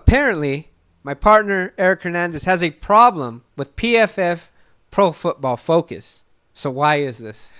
apparently, my partner, Eric Hernandez, has a problem with PFF Pro Football Focus. So why is this?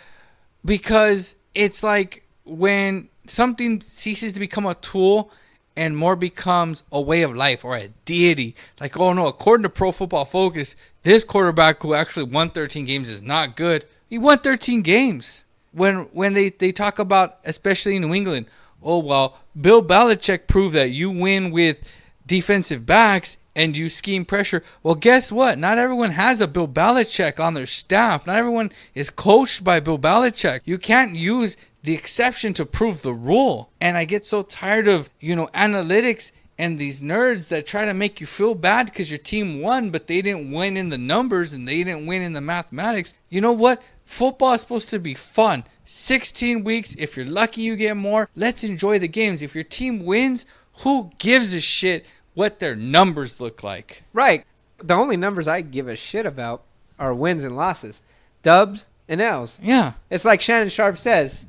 Because it's like when something ceases to become a tool and more becomes a way of life or a deity. Like, oh no, according to Pro Football Focus, this quarterback who actually won 13 games is not good. He won 13 games. When they talk about, especially in New England, oh, well, Bill Belichick proved that you win with defensive backs and you scheme pressure. Well, guess what? Not everyone has a Bill Belichick on their staff. Not everyone is coached by Bill Belichick. You can't use the exception to prove the rule. And I get so tired of, analytics and these nerds that try to make you feel bad because your team won, but they didn't win in the numbers and they didn't win in the mathematics. You know what? Football is supposed to be fun. 16 weeks. If you're lucky, you get more. Let's enjoy the games. If your team wins, who gives a shit what their numbers look like? Right. The only numbers I give a shit about are wins and losses. Dubs and L's. Yeah. It's like Shannon Sharp says,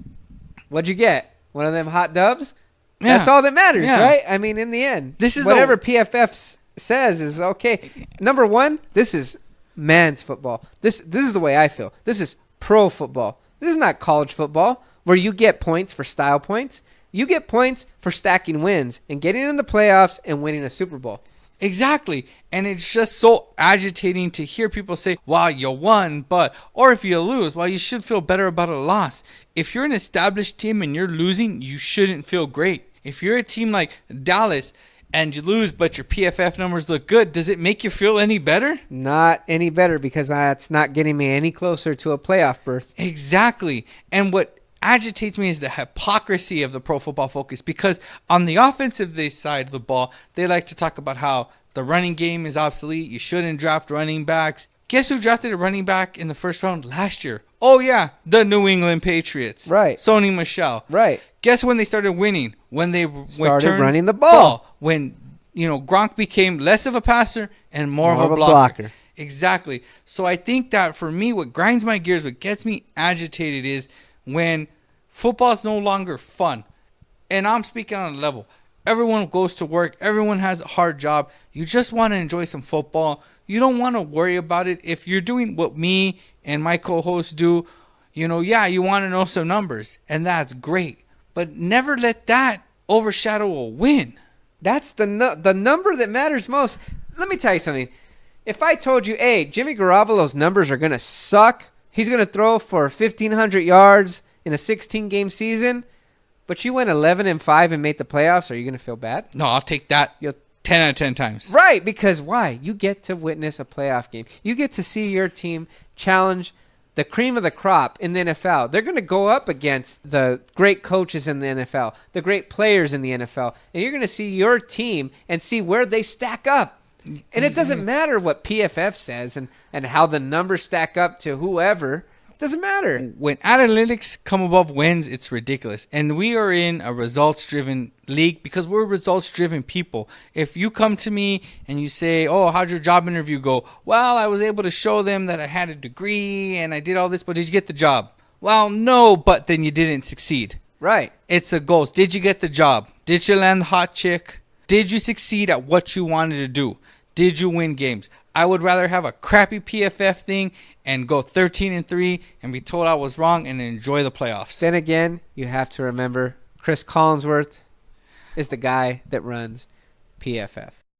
what'd you get? One of them hot dubs? Yeah. That's all that matters, Yeah. right? I mean, in the end, this is whatever PFF says is okay. Number one, this is man's football. This is the way I feel. This is pro football. This is not college football where you get points for style points. You get points for stacking wins and getting in the playoffs and winning a Super Bowl. Exactly. And it's just so agitating to hear people say, wow, you won, or if you lose, well, you should feel better about a loss. If you're an established team and you're losing, you shouldn't feel great. If you're a team like Dallas and you lose, but your PFF numbers look good, does it make you feel any better? Not any better, because that's not getting me any closer to a playoff berth. Exactly. And what agitates me is the hypocrisy of the Pro Football Focus, because on the offensive side of the ball, they like to talk about how the running game is obsolete. You shouldn't draft running backs. Guess who drafted a running back in the first round last year? Oh, yeah, the New England Patriots. Right. Sony Michel. Right. Guess when they started winning? When they started running the ball. When, Gronk became less of a passer and more of a blocker. Exactly. So I think that for me, what grinds my gears, what gets me agitated is when football is no longer fun. And I'm speaking on a level. Everyone goes to work. Everyone has a hard job. You just want to enjoy some football. You don't want to worry about it. If you're doing what me and my co-hosts do, you want to know some numbers. And that's great. But never let that overshadow a win. That's the number that matters most. Let me tell you something. If I told you, hey, Jimmy Garoppolo's numbers are going to suck, he's going to throw for 1,500 yards in a 16-game season, but you went 11-5 and made the playoffs, are you going to feel bad? No, I'll take that 10 out of 10 times. Right, because why? You get to witness a playoff game. You get to see your team challenge the cream of the crop in the NFL. They're going to go up against the great coaches in the NFL, the great players in the NFL, and you're going to see your team and see where they stack up. And it doesn't matter what PFF says and how the numbers stack up to whoever. It doesn't matter. When analytics come above wins, it's ridiculous. And we are in a results-driven league because we're results-driven people. If you come to me and you say, oh, how'd your job interview go? Well, I was able to show them that I had a degree and I did all this, but did you get the job? Well, no, but then you didn't succeed. Right. It's a ghost. Did you get the job? Did you land the hot chick? Did you succeed at what you wanted to do? Did you win games? I would rather have a crappy PFF thing and go 13-3 and be told I was wrong and enjoy the playoffs. Then again, you have to remember Chris Collinsworth is the guy that runs PFF.